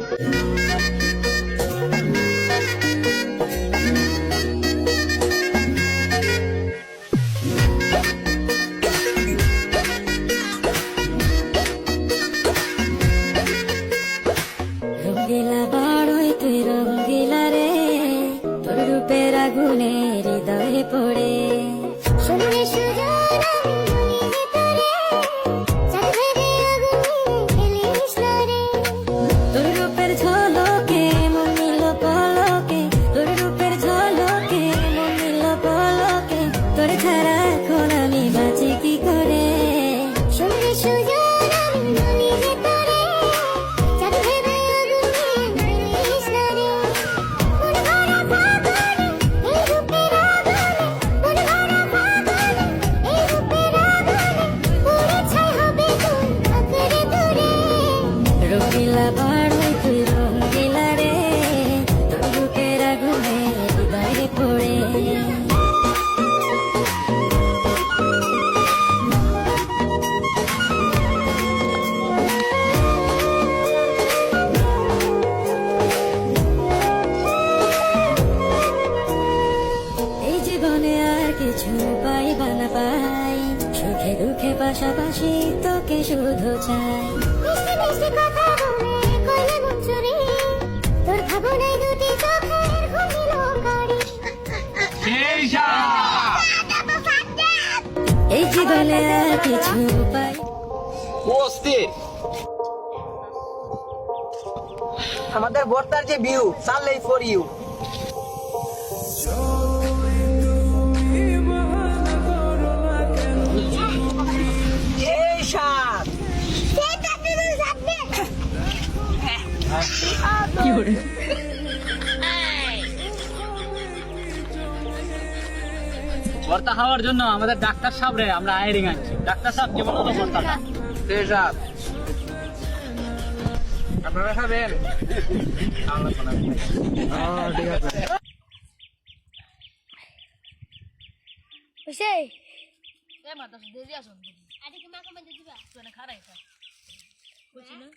রঙ্গিলা বাড়ই তুই রঙ্গিলা রে, তোর রূপের আগুনে হৃদয়ে পড়ে শুনলে সুজন তোর রূপের ঝলকে মন নিল পলকে, তোর রূপের ঝলকে মন নিল পলকে, তোর ছাড়া এখন আমি বাঁচি কি করে। শুনলে সুজন রঙ্গিলা বাড়ই তুই রঙ্গিলা রে, তোর রূপের আগুনে হৃদয়ে পড়ে এই জীবনে আর কিছু পাইবা না পাই, সুখে দুঃখে পাশাপাশি তোকে শুধু চাই। মিষ্টি মিষ্টি কথা বলে কইলে মন চুরি, তোর ভাবনায় দুটি চোখের ঘুমিল গাড়ি। এই জীবনে আর কিছু পাই আমাদের বর্তার যে ভিউ সানলাইট ফর ইউ। এই সাত কি করে ভর্তা খাওয়ার জন্য আমাদের ডাক্তার সাহেব রে আমরা হায়ারিং আনছি। ডাক্তার সাহেব কেমন হলো ভর্তাটা? এই সাত আপনারা খাবেন? ঠিক আছে বুঝছে এ মাতা দেরি আসুন আরে কি মা কমে দিবা তুই না খারাই খা বুঝছিস না